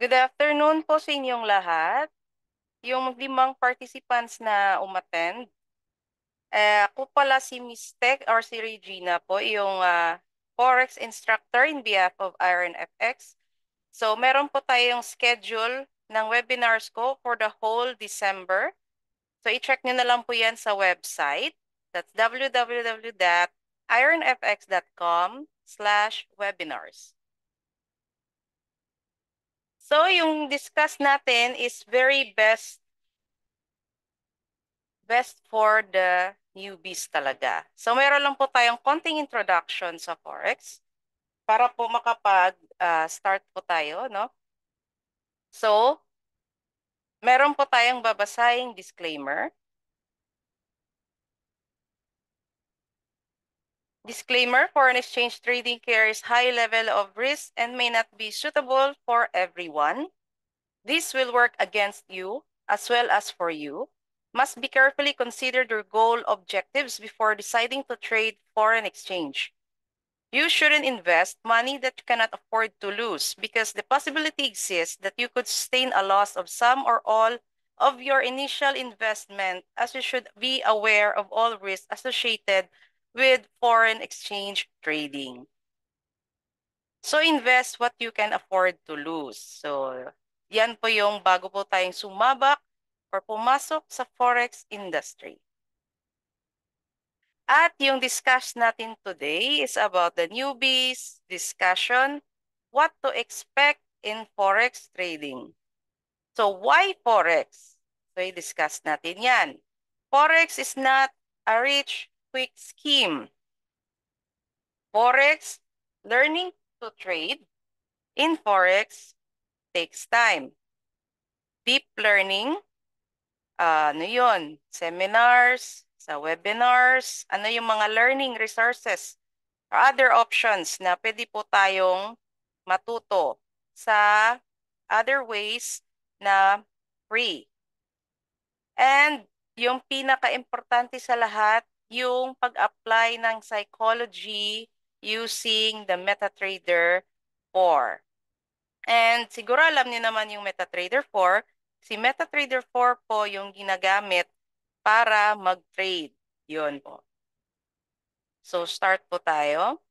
Good afternoon po sa inyong lahat. Yung 5 participants na umattend. Ako pala si Miss Tech or si Regina po, yung Forex instructor in behalf of Iron FX. So meron po tayong schedule ng webinars ko for the whole December. So i-check nyo na lang po yan sa website. That's www.ironfx.com/webinars. So yung discuss natin is very best for the newbies talaga. So meron lang po tayong konting introduction sa Forex para po makapag-start po tayo, no? So, meron po tayong babasahing disclaimer. Disclaimer, foreign exchange trading carries high level of risk and may not be suitable for everyone. This will work against you as well as for you. Must be carefully considered your goal objectives before deciding to trade foreign exchange. You shouldn't invest money that you cannot afford to lose because the possibility exists that you could sustain a loss of some or all of your initial investment, as you should be aware of all risks associated with foreign exchange trading. So invest what you can afford to lose. So yan po yung bago po tayong sumabak or pumasok sa Forex industry. At yung discuss natin today is about the newbies discussion, what to expect in Forex trading. So why Forex? So i-discuss natin yan. Forex is not a rich, quick scheme. Forex, learning to trade in Forex takes time. Deep learning, ano yun? Seminars, sa webinars, ano yung mga learning resources or other options na pwede po tayong matuto sa other ways na free. And yung pinaka-importante sa lahat, yung pag-apply ng psychology using the MetaTrader 4. And siguro alam niyo naman yung MetaTrader 4. Si MetaTrader 4 po yung ginagamit para mag-trade. Yun po. So start po tayo.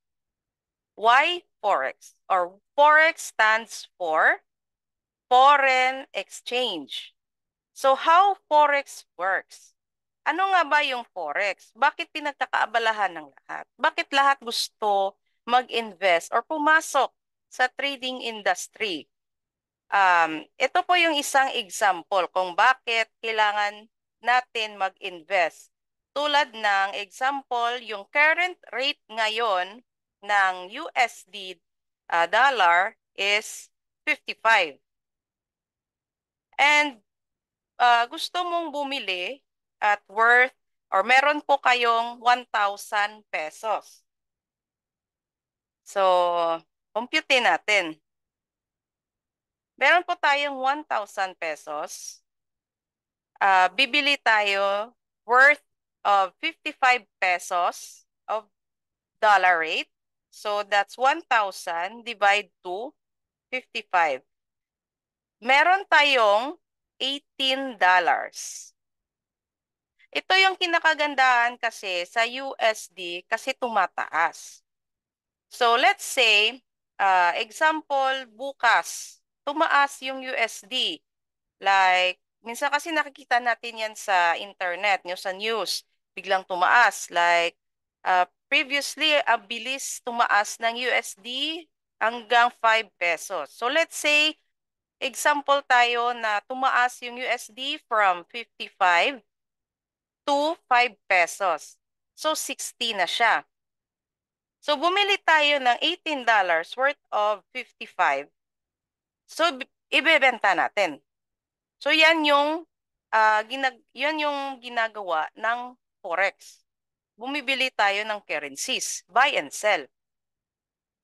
Why Forex? Or Forex stands for foreign exchange. So how Forex works? Ano nga ba yung Forex? Bakit pinagkakaabalahan ng lahat? Bakit lahat gusto mag-invest or pumasok sa trading industry? Ito po yung isang example kung bakit kailangan natin mag-invest. Tulad ng example, yung current rate ngayon ng USD dollar is 55. And gusto mong bumili at worth or meron po kayong 1,000 pesos. So, compute natin. Meron po tayong 1,000 pesos. Bibili tayo worth of 55 pesos of dollar rate. So that's 1,000 divide to 55. Meron tayong $18. Ito yung kinakagandahan kasi sa USD kasi tumataas. So let's say, example, bukas, tumaas yung USD. Like, minsan kasi nakikita natin yan sa internet, sa news, biglang tumaas. Like, previously, ang bilis tumaas ng USD hanggang 5 pesos. So, let's say, example tayo na tumaas yung USD from 55 to 5 pesos. So, 60 na siya. So, bumili tayo ng $18 worth of 55. So, ibebenta natin. So yan yung yan yung ginagawa ng Forex. Bumibili tayo ng currencies, buy and sell.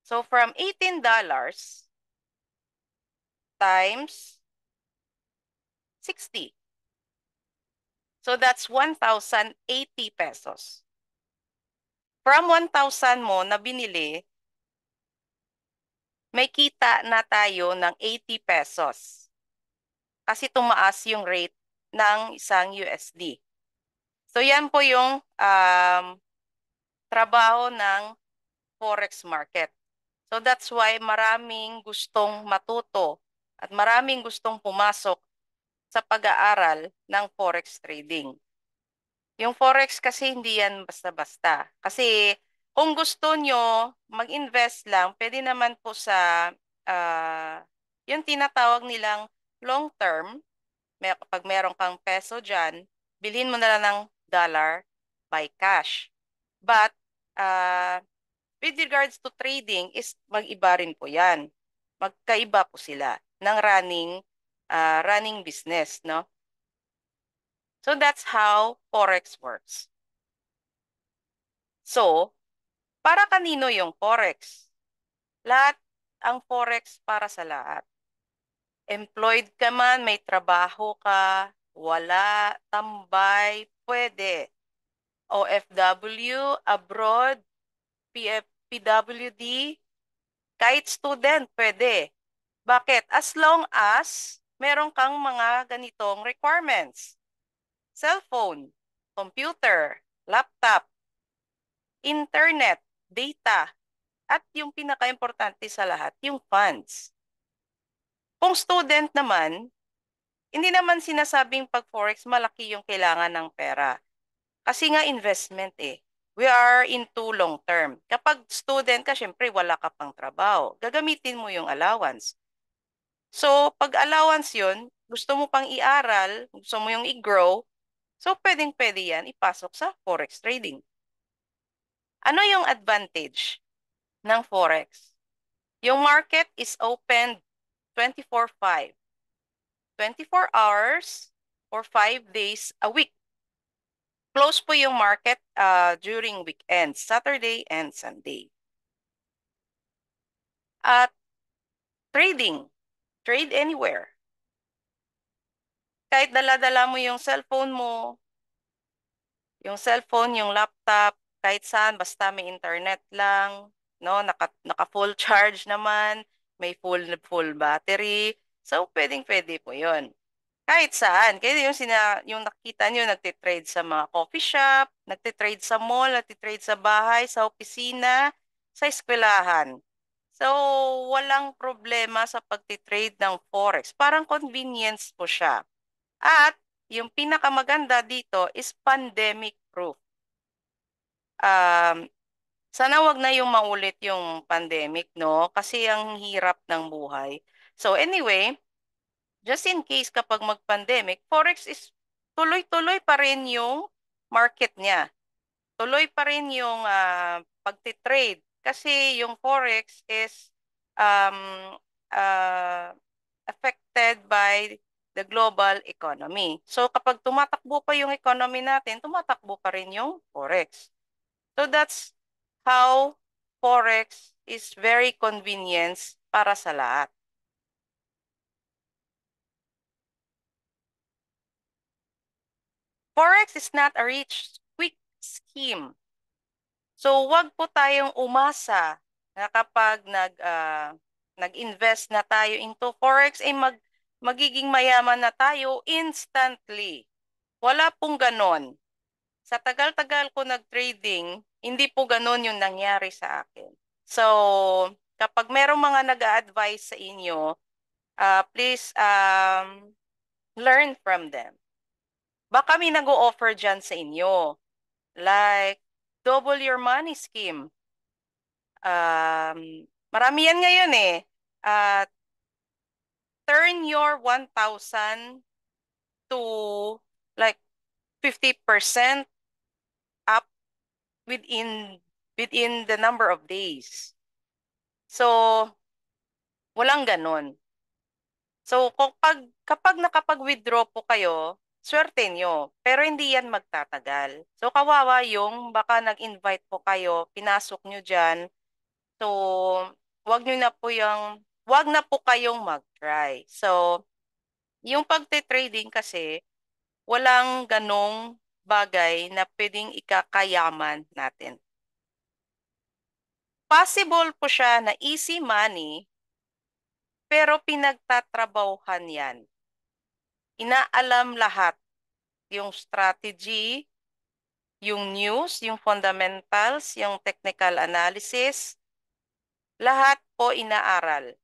So from $18 times 60. So that's 1,080 pesos. From 1,000 mo na binili, may kita na tayo ng 80 pesos kasi tumaas yung rate ng isang USD. So yan po yung trabaho ng forex market. So that's why maraming gustong matuto at maraming gustong pumasok sa pag-aaral ng forex trading. Yung forex kasi hindi yan basta-basta. Kasi kung gusto nyo mag-invest lang, pwede naman po sa yung tinatawag nilang long term. Kapag meron kang peso dyan, bilhin mo na lang ng dollar by cash. But with regards to trading is mag-iba rin po yan. Magkaiba po sila ng running business, no? So that's how forex works. So, para kanino yung forex? Lahat ang forex para sa lahat. Employed ka man, may trabaho ka, wala, tambay, pwede. OFW, abroad, PWD, kahit student, pwede. Bakit? As long as meron kang mga ganitong requirements. Cellphone, computer, laptop, internet, data, at yung pinaka-importante sa lahat, yung funds. Kung student naman, hindi naman sinasabing pag forex malaki yung kailangan ng pera. Kasi nga investment eh. We are into long term. Kapag student ka, syempre wala ka pang trabaho. Gagamitin mo yung allowance. So, pag allowance yun, gusto mo pang iaral, gusto mo yung i-grow, so pwedeng-pwede yan ipasok sa forex trading. Ano yung advantage ng forex? Yung market is open 24/5. 24 hours or 5 days a week. Close po yung market during weekends, Saturday and Sunday. At trading, trade anywhere. Kahit dala-dala mo yung laptop, kahit saan, basta may internet lang, no? Naka full charge naman, may full battery. So, pwedeng-pwede po yun. Kahit saan. Kaya yung nakita nyo, nagtitrade sa mga coffee shop, nagtitrade sa mall, nagtitrade sa bahay, sa opisina, sa eskwelahan. So, walang problema sa pagtitrade ng forex. Parang convenience po siya. At yung pinakamaganda dito is pandemic proof. Um, Sana wag na yung maulit yung pandemic, no? Kasi ang hirap ng buhay. So anyway, just in case kapag mag-pandemic, forex is tuloy-tuloy pa rin yung market niya. Tuloy pa rin yung pagtitrade. Kasi yung forex is um, uh, affected by the global economy. So kapag tumatakbo pa yung economy natin, tumatakbo pa rin yung forex. So that's how forex is very convenience para sa lahat. Forex is not a rich, quick scheme. So wag po tayong umasa na kapag nag-invest na tayo into forex ay magiging mayaman na tayo instantly. Wala pong ganon. Sa tagal-tagal ko nag-trading, hindi po ganon yung nangyari sa akin. So, kapag merong mga nag-a-advise sa inyo, please learn from them. Baka may nag-o-offer dyan sa inyo. Like, double your money scheme. Marami yan ngayon eh. Uh, Turn your 1,000 to like 50% up within within the number of days. So, walang ganon. So, kapag nakapag-withdraw po kayo, swerte nyo. Pero hindi yan magtatagal. So, kawawa yung baka nag-invite po kayo, pinasok nyo dyan. So, wag na po kayong mag-try. So, yung pagte-trading kasi, walang ganong bagay na pwedeng ikakayaman natin. Possible po siya na easy money pero pinagtatrabahuhan yan. Inaalam lahat, yung strategy, yung news, yung fundamentals, yung technical analysis, lahat po inaaral.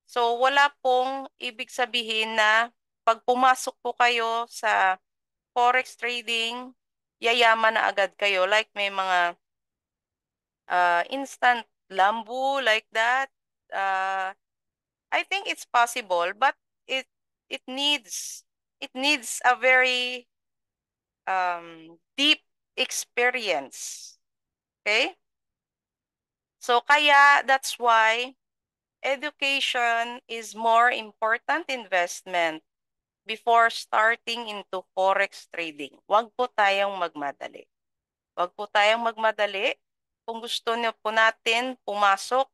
So wala pong ibig sabihin na pag pumasok po kayo sa forex trading, yayaman na agad kayo. Like may mga instant lambu like that. Uh, I think it's possible, but it it needs it needs a very deep experience. Okay? So kaya that's why education is more important investment before starting into forex trading. Huwag po tayong magmadali. Huwag po tayong magmadali. Kung gusto niyo po natin pumasok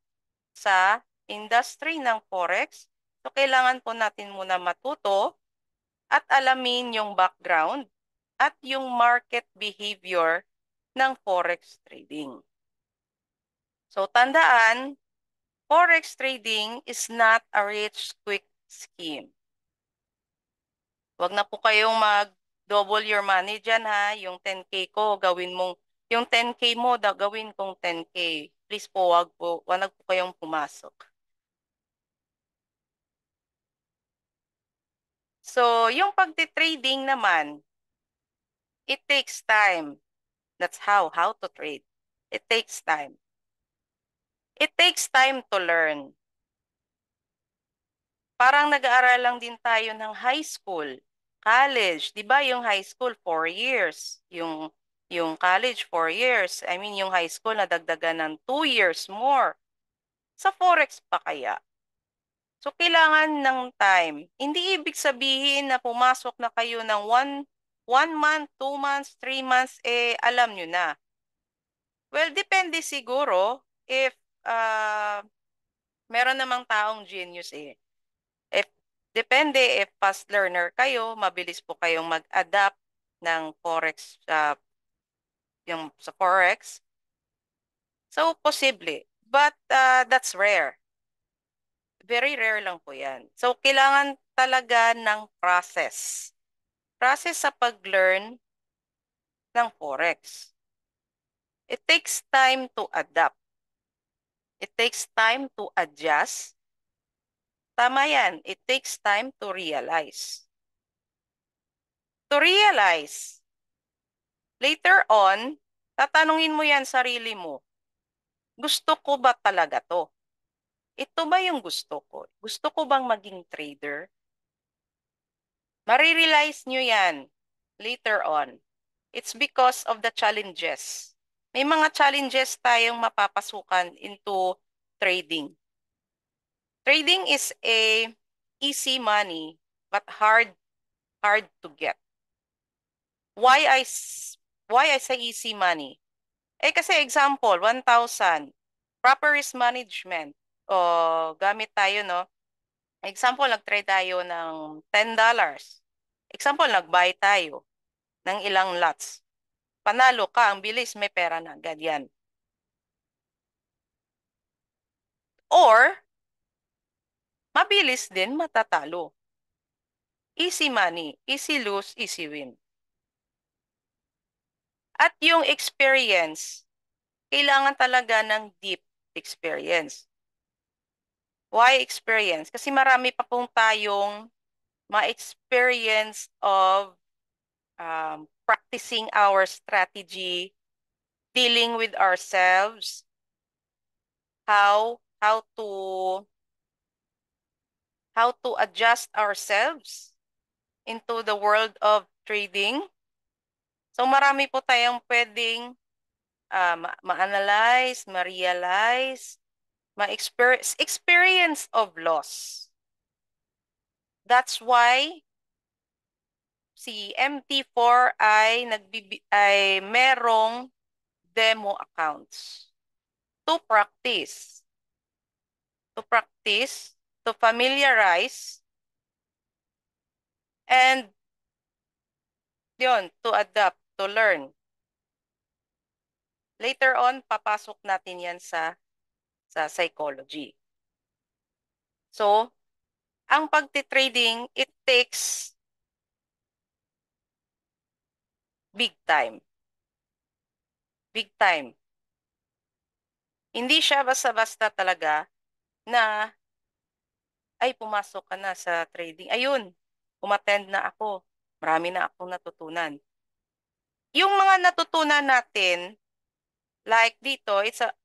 sa industry ng forex, so kailangan po natin muna matuto at alamin yung background at yung market behavior ng forex trading. So tandaan, forex trading is not a rich quick scheme. Huwag na po kayong mag-double your money dyan ha. Yung 10K ko, gawin mong, yung 10K mo, gawin kong 10K. Please po, wag na po kayong pumasok. So, yung pagti-trading naman, it takes time. That's how to trade. It takes time. It takes time to learn. Parang nag-aaral lang din tayo ng high school, college. 'Di ba yung high school, 4 years. Yung college, 4 years. I mean, yung high school, nadagdagan ng 2 years more. Sa Forex pa kaya? So, kailangan ng time. Hindi ibig sabihin na pumasok na kayo ng one month, 2 months, 3 months, alam nyo na. Well, depende siguro if meron namang taong genius If, depende if fast learner kayo, mabilis po kayong mag-adapt ng forex sa forex. So, posible. But that's rare. Very rare lang po yan. So, kailangan talaga ng process. Process sa pag-learn ng forex. It takes time to adapt. It takes time to adjust. Tama yan. It takes time to realize. To realize, later on, tatanungin mo yan sarili mo, gusto ko ba talaga to? Ito ba yung gusto ko? Gusto ko bang maging trader? Marirealize nyo yan later on. It's because of the challenges. May mga challenges tayong mapapasukan into trading. Trading is a easy money but hard to get. Why why I say easy money? Kasi example, 1,000, proper risk management. O gamit tayo, no? Example, nag-trade tayo ng $10. Example, nag-buy tayo ng ilang lots. Panalo ka, ang bilis, may pera na agad yan. Or, mabilis din matatalo. Easy money, easy lose, easy win. At yung experience, kailangan talaga ng deep experience. Why experience? Kasi marami pa pong tayong ma-experience of practicing our strategy, dealing with ourselves, how to adjust ourselves into the world of trading. So marami po tayong pwedeng ma-analyze, ma-realize, experience of loss. That's why si MT4 ay merong demo accounts to practice, to practice, to familiarize, and yun, to adapt, to learn. Later on, papasok natin yan sa psychology. So, ang pagtitrading, it takes big time. Big time. Hindi siya basta-basta talaga na, ay, pumasok ka na sa trading. Ayun, umattend na ako. Marami na akong natutunan. Yung mga natutunan natin, like dito,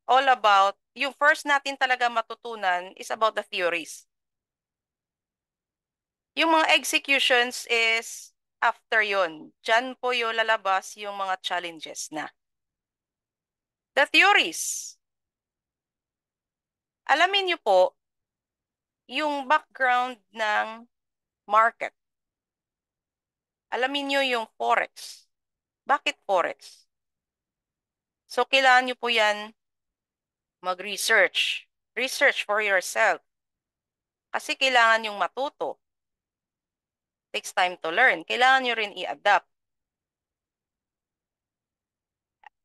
all about, yung first natin talaga matutunan is about the theories. Yung mga executions is after yon. Diyan po yung lalabas yung mga challenges na. The theories. Alamin niyo po yung background ng market. Alamin niyo yung forex. Bakit forex? So, kailangan niyo po yan mag-research. Research for yourself. Kasi kailangan yung matuto. Takes time to learn. Kailangan nyo rin i-adapt.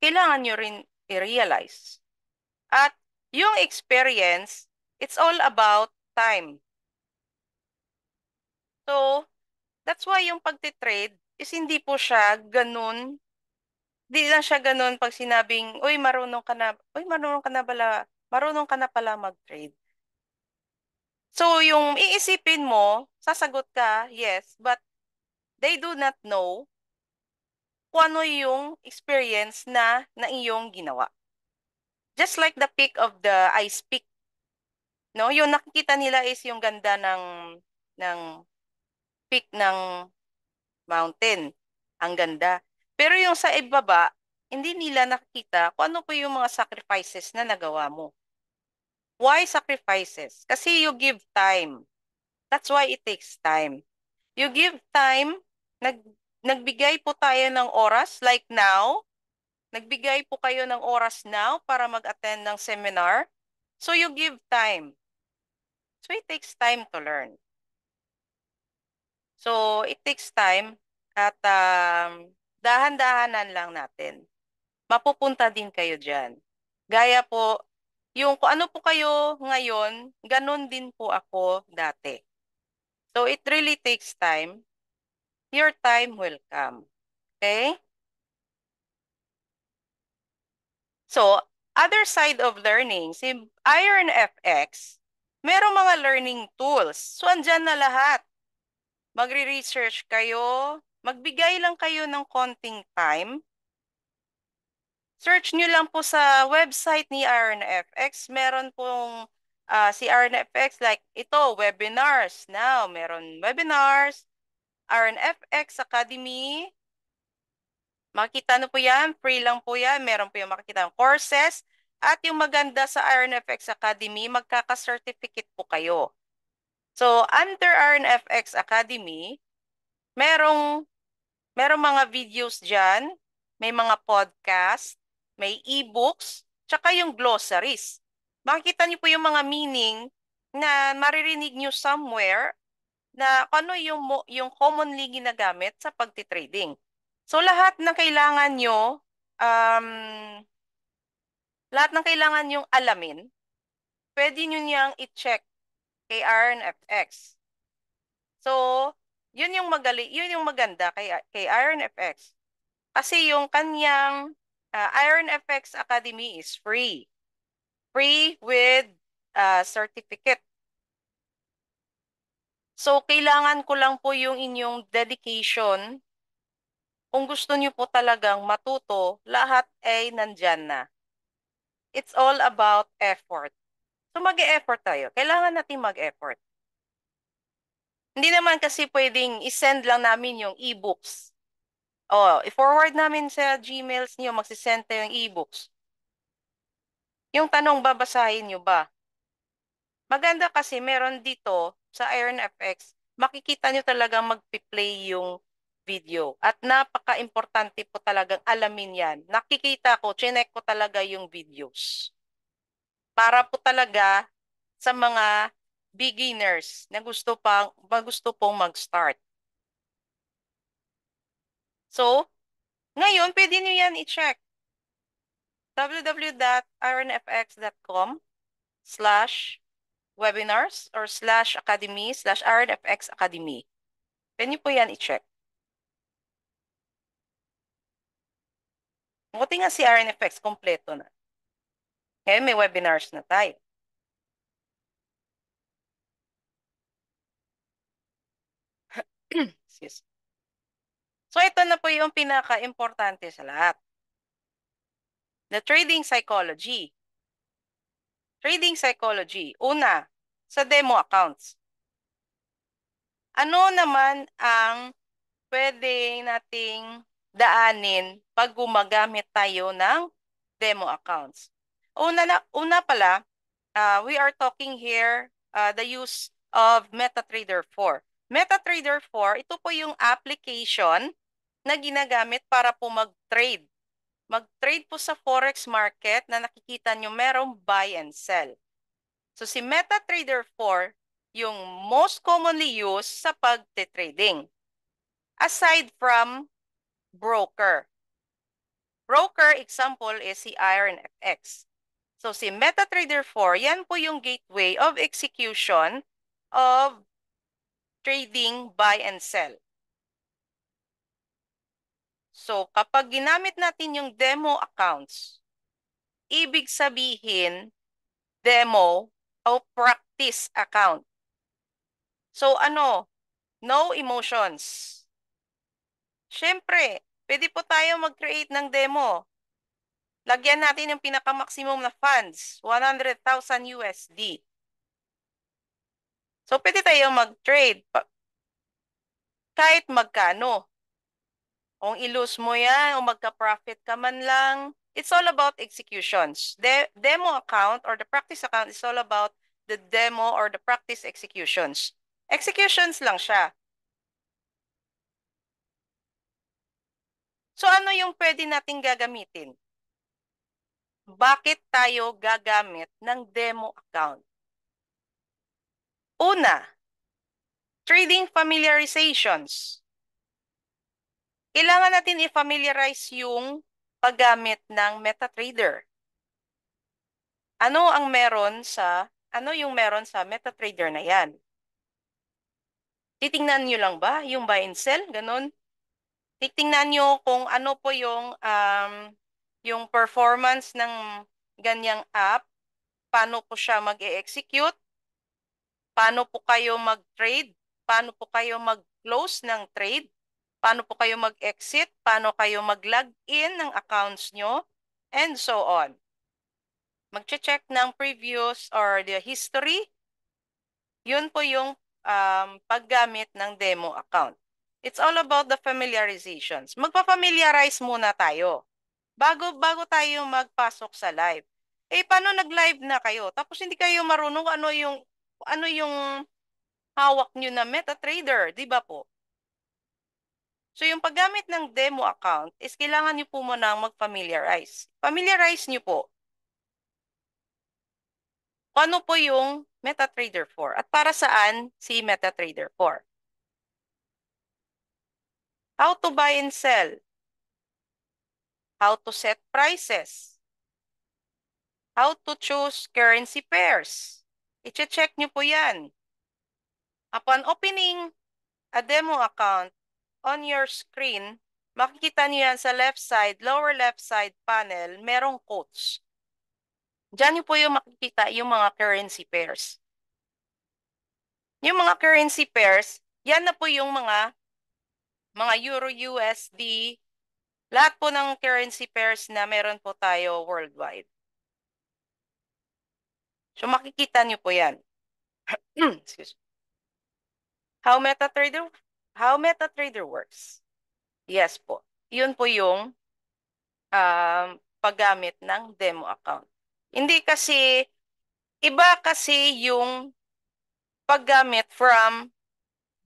Kailangan nyo rin i-realize. At yung experience, it's all about time. So, that's why yung pagtitrade is hindi po siya ganun. Hindi lang siya ganun pag sinabing, uy, marunong ka na pala mag-trade. So, yung iisipin mo, sasagot ka, yes, but they do not know kung ano yung experience na iyong ginawa. Just like the peak of the ice peak, no? Yung nakikita nila is yung ganda ng peak ng mountain. Ang ganda. Pero yung sa ibaba, hindi nila nakikita kung ano po yung mga sacrifices na nagawa mo. Why sacrifices? Kasi you give time. That's why it takes time. You give time, nag, nagbigay po tayo ng oras, like now, nagbigay po kayo ng oras now para mag-attend ng seminar. So you give time. So it takes time to learn. So it takes time at dahan-dahanan lang natin. Mapupunta din kayo dyan. Gaya po, yung kung ano po kayo ngayon, ganun din po ako dati. So it really takes time. Your time will come. Okay? So, other side of learning, si Iron FX, merong mga learning tools. So, andyan na lahat. Magre-research kayo, magbigay lang kayo ng konting time. Search nyo lang po sa website ni RNFX. Meron pong si RNFX, like ito, webinars. Now, meron webinars, RNFX Academy. Makikita nyo po yan, free lang po yan. Meron po yung makikita ng courses. At yung maganda sa RNFX Academy, magkaka-certificate po kayo. So, under RNFX Academy, merong mga videos dyan, may mga podcast, may e-books, tsaka yung glossaries. Makikita niyo po yung mga meaning na maririnig niyo somewhere na kung ano yung commonly ginagamit sa pagtitrading. So lahat ng kailangan nyo, um, lahat ng kailangan nyong alamin, pwede nyo niyang i-check kay RNFX. So, yun yung maganda kay RNFX. Kasi yung kanyang Iron FX Academy is free. Free with certificate. So, kailangan ko lang po yung inyong dedication. Kung gusto niyo po talagang matuto, lahat ay nandyan na. It's all about effort. So, mag-e-effort tayo. Kailangan natin mag-effort. Hindi naman kasi pwedeng isend lang namin yung e-books. Oh, i-forward namin sa Gmails niyo, magsisend tayo yung e-books. Yung tanong, babasahin nyo ba? Maganda kasi meron dito sa Iron FX, makikita nyo talagang magpi-play yung video. At napaka-importante po talagang alamin yan. Nakikita ko, chinek ko talaga yung videos. Para po talaga sa mga beginners na gusto pong mag-start. So, ngayon, pwede nyo yan i-check. www.ironfx.com/, webinars or /academy/RNFX Academy. Pwede niyo po yan i-check. Buti nga si RNFX, kompleto na. Ngayon may webinars na tayo. Excuse. So ito na po yung pinaka-importante sa lahat. The trading psychology. Trading psychology. Una, sa demo accounts. Ano naman ang pwede nating daanin pag gumagamit tayo ng demo accounts? Una pala, we are talking here the use of MetaTrader 4. MetaTrader 4, ito po yung application na ginagamit para po mag-trade. Mag-trade po sa forex market na nakikita nyo merong buy and sell. So si MetaTrader 4, yung most commonly used sa pag-trading. Aside from broker. Broker example is si IronFX. So si MetaTrader 4, yan po yung gateway of execution of trading buy and sell. So kapag ginamit natin yung demo accounts, ibig sabihin demo o practice account. So ano? No emotions. Siyempre, pwede po tayo mag-create ng demo. Lagyan natin yung pinaka-maximum na funds, 100,000 USD. So, pwede tayo mag-trade kahit magkano. Kung ilose mo yan, o magka-profit ka man lang, it's all about executions. The demo account or the practice account is all about the demo or the practice executions. Executions lang siya. So, ano yung pwede nating gagamitin? Bakit tayo gagamit ng demo account? Una, trading familiarizations. Kailangan natin i-familiarize yung paggamit ng MetaTrader. Ano yung meron sa MetaTrader na yan? Titingnan nyo lang ba yung buy and sell? Ganon. Titingnan nyo kung ano po yung performance ng ganyang app, paano po siya mag-e-execute, paano po kayo mag-trade, paano po kayo mag-close ng trade, paano po kayo mag-exit, paano kayo mag-log-in ng accounts nyo, and so on. Mag-check ng previous or the history, yun po yung paggamit ng demo account. It's all about the familiarizations. Magpa-familiarize muna tayo bago tayo magpasok sa live. Paano nag-live na kayo? Tapos hindi kayo marunong ano yung hawak nyo na MetaTrader, di ba po? So yung paggamit ng demo account is kailangan nyo po muna mag-familiarize. Familiarize nyo po kung ano po yung MetaTrader 4 at para saan si MetaTrader 4. How to buy and sell. How to set prices. How to choose currency pairs. I-check nyo po yan. Upon opening a demo account on your screen, makikita nyo yan sa lower left side panel, merong quotes. Diyan nyo po yung makikita yung mga currency pairs. Yung mga currency pairs, yan na po yung mga Euro USD, lahat po ng currency pairs na meron po tayo worldwide. So makikita nyo po yan. Excuse me. How MetaTrader works. Yes po. Yun po yung paggamit ng demo account. Iba kasi yung paggamit from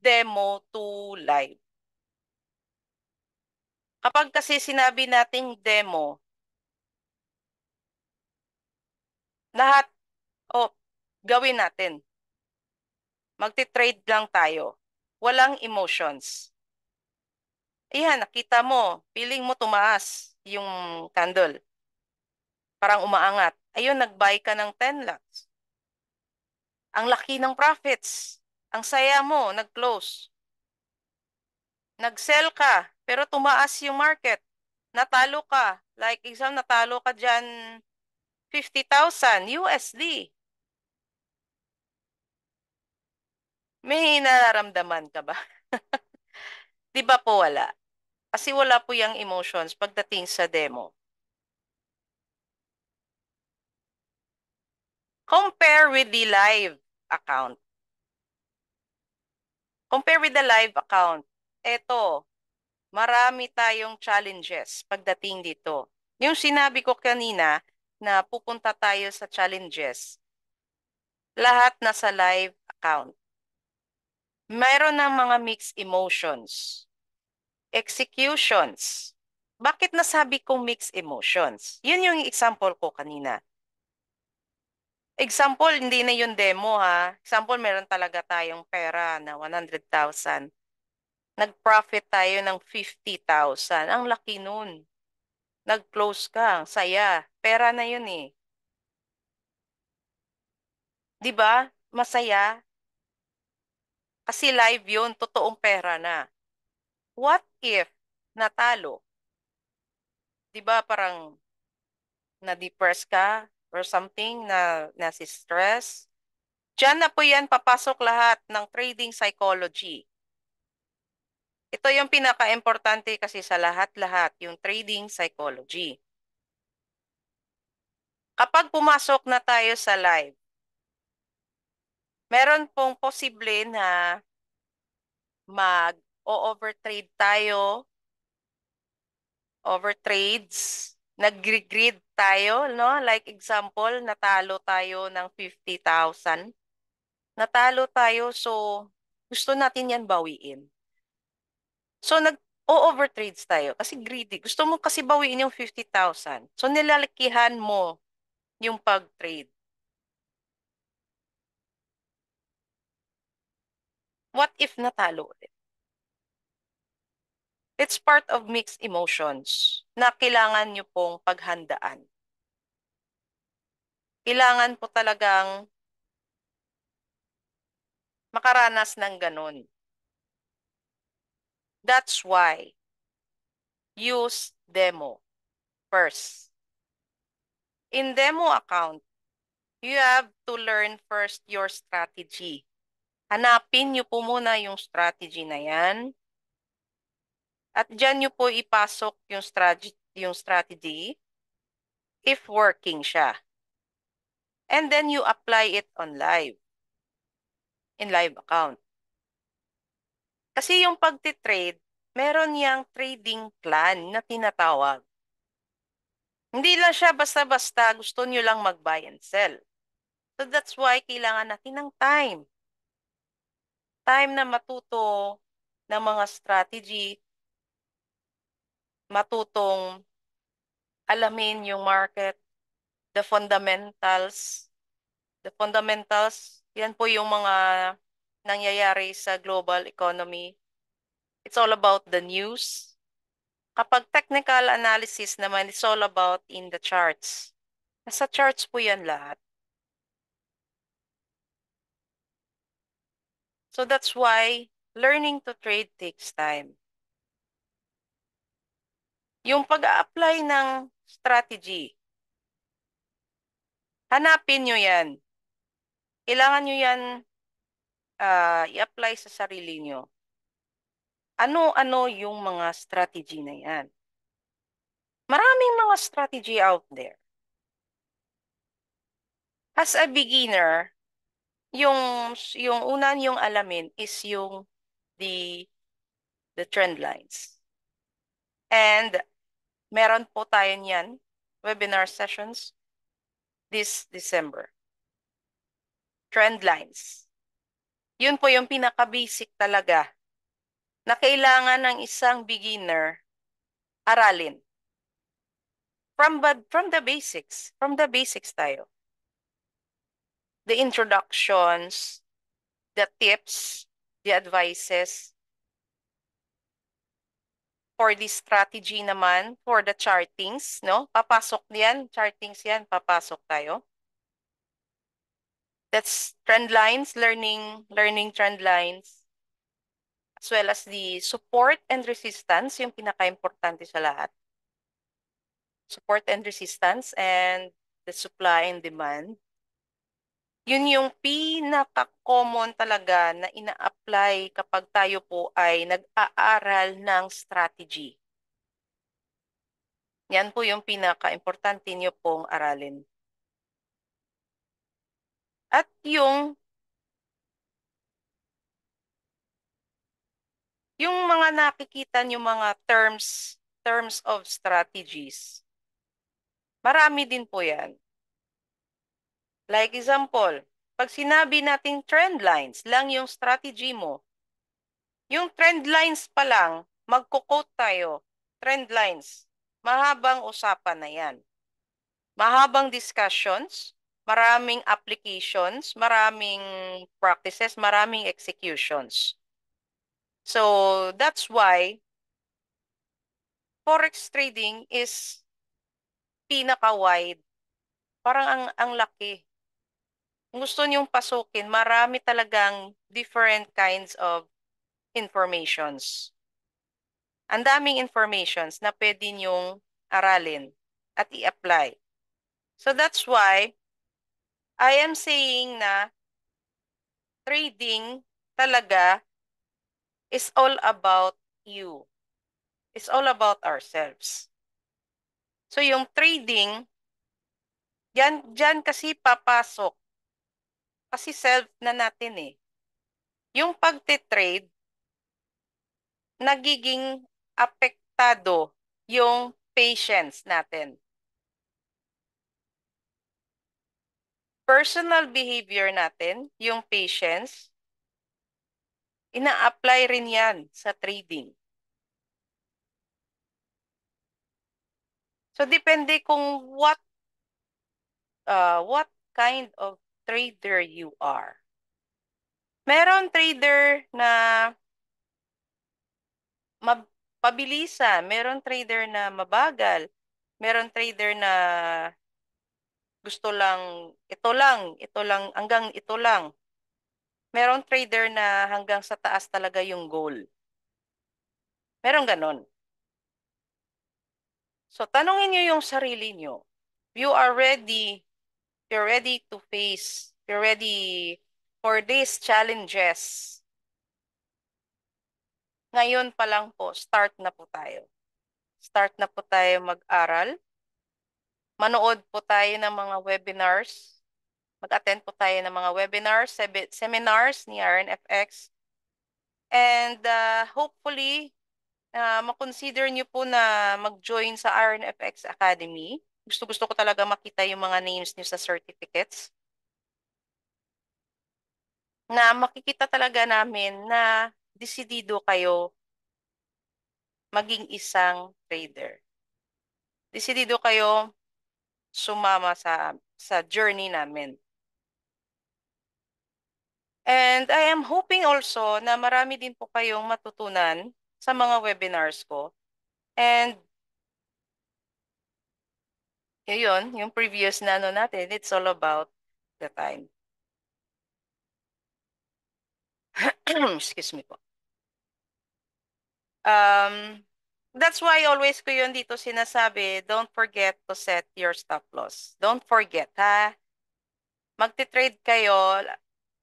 demo to live. Kapag kasi sinabi nating demo, lahat, gawin natin. Magti-trade lang tayo. Walang emotions. Ayan, nakita mo, feeling mo tumaas yung candle. Parang umaangat. Ayun, nag-buy ka ng 10 lakhs. Ang laki ng profits. Ang saya mo, nag-close. Nag-sell ka, pero tumaas yung market. Natalo ka. Like exam, natalo ka dyan 50,000 USD. May nararamdaman ka ba? Di ba po wala? Kasi wala po yung emotions pagdating sa demo. Compare with the live account. Compare with the live account. Eto, marami tayong challenges pagdating dito. Yung sinabi ko kanina na pupunta tayo sa challenges, lahat nasa live account. Mayroon ng mga mixed emotions. Executions. Bakit nasabi kong mixed emotions? Yun yung example ko kanina. Example, hindi na yung demo ha. Example, meron talaga tayong pera na 100,000. Nag-profit tayo ng 50,000. Ang laki nun. Nag-close ka, ang saya. Pera na yun eh. 'Di ba? Masaya. Kasi live yun, totoong pera na. What if natalo? 'Di ba parang na-depress ka or something na si stress? Diyan na po yan papasok lahat ng trading psychology. Ito yung pinaka-importante kasi sa lahat-lahat, yung trading psychology. Kapag pumasok na tayo sa live, meron pong posible na mag-o-overtrade tayo, overtrades, nag-greed tayo, no? Like example, natalo tayo ng 50,000. Natalo tayo, so gusto natin yan bawiin. So nag-o-overtrades tayo kasi greedy. Gusto mo kasi bawiin yung 50,000. So nilalakihan mo yung pag-trade. What if natalo ulit? It's part of mixed emotions na kailangan nyo pong paghandaan. Kailangan po talagang makaranas ng ganun. That's why use demo first. In demo account, you have to learn first your strategy. Hanapin nyo po muna yung strategy na yan. At dyan nyo po ipasok yung strategy if working siya. And then you apply it on live, in live account. Kasi yung pagtitrade, meron yang trading plan na tinatawag. Hindi lang siya basta-basta gusto nyo lang mag-buy and sell. So that's why kailangan natin ng time. Time na matuto ng mga strategy, matutong alamin yung market, the fundamentals. The fundamentals, yan po yung mga nangyayari sa global economy. It's all about the news. Kapag technical analysis naman, it's all about in the charts. Nasa charts po yan lahat. So that's why learning to trade takes time. Yung pag-a-apply ng strategy, hanapin nyo yan. Kailangan nyo yan i-apply sa sarili nyo. Ano-ano yung mga strategy na yan? Maraming mga strategy out there. As a beginner, yung una niyong alamin is yung the the trend lines. And meron po tayo niyan, webinar sessions this December. Trend lines. Yun po yung pinaka-basic talaga na kailangan ng isang beginner aralin. From the basics tayo. The introductions, the tips, the advices. For the strategy naman, for the chartings, no? Papasok yan, chartings yan, papasok tayo. That's trend lines, learning trend lines, as well as the support and resistance, yung pinaka-importante sa lahat. Support and resistance and the supply and demand. Yun yung pinaka-common talaga na ina-apply kapag tayo po ay nag-aaral ng strategy. Yan po yung pinaka-importante nyo pong aralin. At yung mga nakikita nyo mga terms of strategies, marami din po yan. Like example, pag sinabi nating trend lines lang yung strategy mo, yung trend lines pa lang, magko-quote tayo, trend lines, mahabang usapan na yan. Mahabang discussions, maraming applications, maraming practices, maraming executions. So, that's why forex trading is pinaka-wide. Parang ang laki. Kung gusto niyong pasukin, marami talagang different kinds of informations. Ang daming informations na pwede niyong aralin at i-apply. So that's why I am saying na trading talaga is all about you. It's all about ourselves. So yung trading, dyan kasi papasok. Kasi self na natin eh. Yung pagtitrade, nagiging apektado yung patience natin. Personal behavior natin, yung patience, ina-apply rin yan sa trading. So, depende kung what kind of trader you are. Meron trader na pabilisan, meron trader na mabagal, meron trader na gusto ito lang, hanggang ito lang. Meron trader na hanggang sa taas talaga yung goal. Meron ganon. So, tanungin nyo yung sarili nyo. You are ready, you're ready to face, you're ready for these challenges. Ngayon pa lang po, start na po tayo. Start na po tayo mag-aral. Manood po tayo ng mga webinars. Mag-attend po tayo ng mga webinars, seminars ni RNFX. And hopefully, makonsider nyo po na mag-join sa RNFX Academy. Gusto-gusto ko talaga makita yung mga names nyo sa certificates. Na makikita talaga namin na desidido kayo maging isang trader. Desidido kayo sumama sa journey namin. And I am hoping also na marami din po kayong matutunan sa mga webinars ko. And yun, yung previous na ano natin, it's all about the time. Excuse me po. That's why always ko yun dito sinasabi, don't forget to set your stop loss. Don't forget, ha? Magti-trade kayo,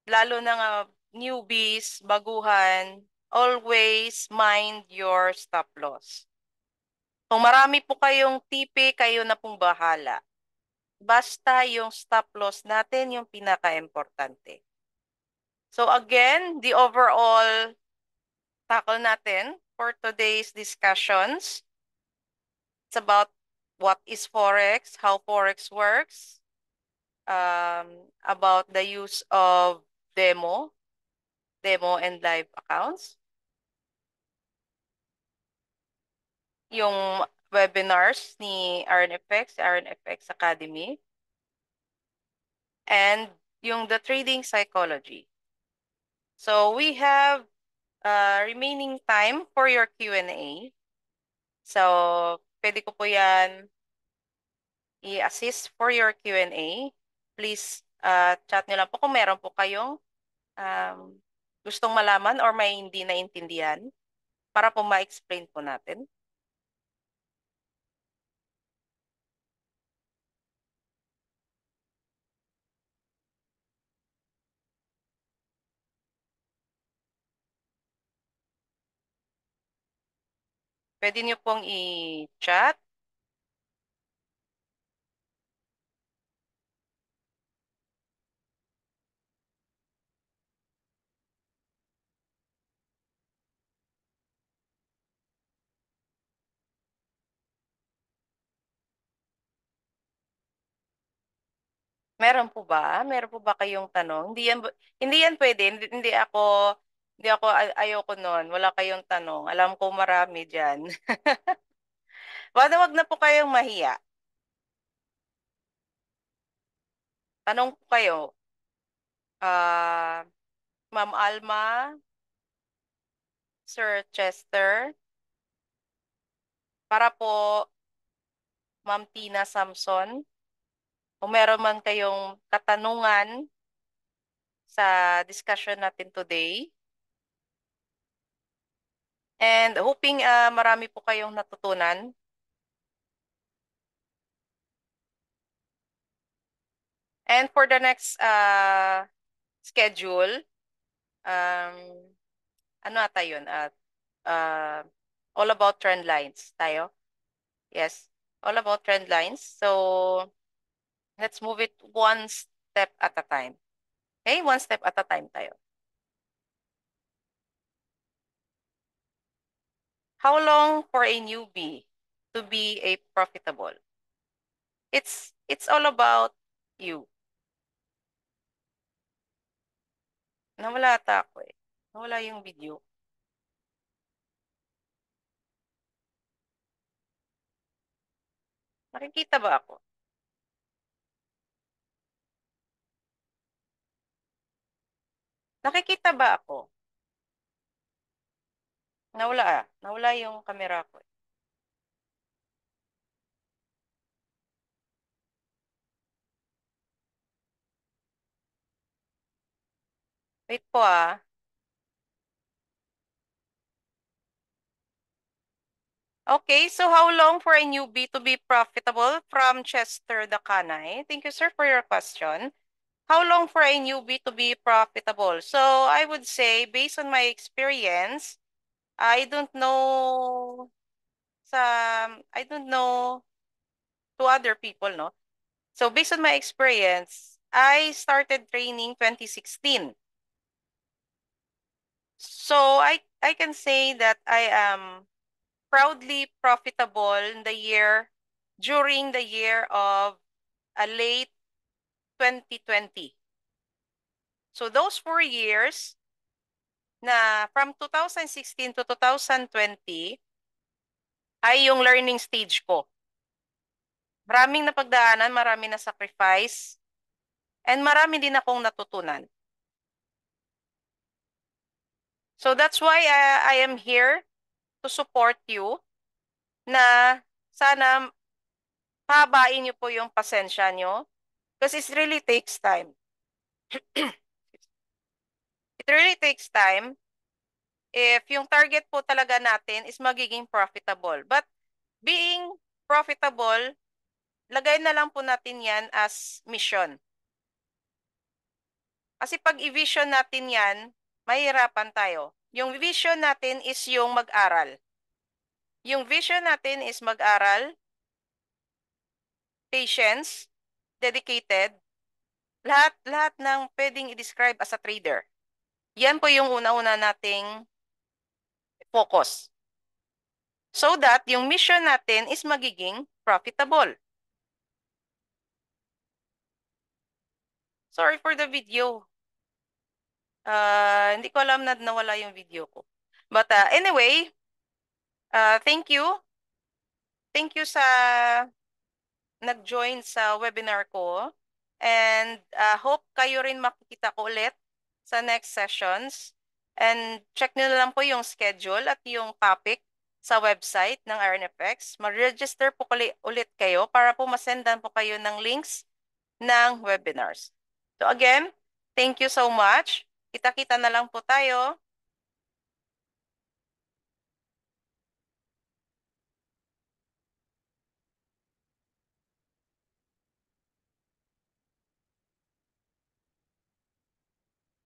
lalo na nga newbies, baguhan, always mind your stop loss. Kung marami po kayong tipi, kayo na pong bahala. Basta yung stop loss natin yung pinaka-importante. So again, the overall tackle natin for today's discussions, it's about what is Forex, how Forex works, about the use of demo and live accounts, yung webinars ni RNFX Academy, and yung the trading psychology. So we have remaining time for your Q&A. So pwede ko po yan i-assist for your Q&A. Please Chat nyo lang po kung meron po kayong um, gustong malaman or may hindi naintindihan para po ma-explain po natin. Pwede nyo pong i-chat. Meron po ba? Meron po ba kayong tanong? Hindi yan pwede. Ayoko nun. Wala kayong tanong. Alam ko marami diyan. Wag na po kayong mahiya. Tanong po kayo. Ah, Ma'am Alma, Sir Chester, para po Ma'am Tina Samson. Kung meron man kayong katanungan sa discussion natin today. And hoping marami po kayong natutunan. And for the next schedule, um, ano ata yun? Uh, all about trend lines tayo. Yes, all about trend lines. So, let's move it one step at a time. Okay, one step at a time tayo. How long for a newbie to be a profitable? It's all about you. Nawala ata ako eh. Nawala yung video. Nakikita ba ako? Nakikita ba ako? Nawala ah. Nawala yung camera ko eh. Wait po ah. Okay, so how long for a newbie to be profitable? From Chester Dakanay. Thank you, sir, for your question. How long for a newbie to be profitable? So I would say, based on my experience, I don't know I don't know to other people, no? So based on my experience, I started training 2016. So I can say that I am proudly profitable in the year during the year of a late 2020. So those 4 years na from 2016 to 2020 ay yung learning stage ko. Maraming napagdaanan, marami na sacrifice, and marami din akong natutunan. So that's why I am here to support you na sana habain niyo po yung pasensya nyo because it really takes time. It really takes time if yung target po talaga natin is magiging profitable. But being profitable, lagay na lang po natin yan as mission. Kasi pag i-vision natin yan, mahirapan tayo. Yung vision natin is yung mag-aral. Yung vision natin is mag-aral, patience, dedicated, lahat ng pwedeng i-describe as a trader. Yan po yung una-una nating focus. So that yung mission natin is magiging profitable. Sorry for the video. Hindi ko alam na nawala yung video ko. But anyway, thank you. Thank you sa nag-join sa webinar ko. And hope kayo rin makikita ko ulit sa next sessions. And check nyo na lang po yung schedule at yung topic sa website ng RNFX. Mag-register po ulit kayo para po masendan po kayo ng links ng webinars. So again, thank you so much. Kita-kita na lang po tayo.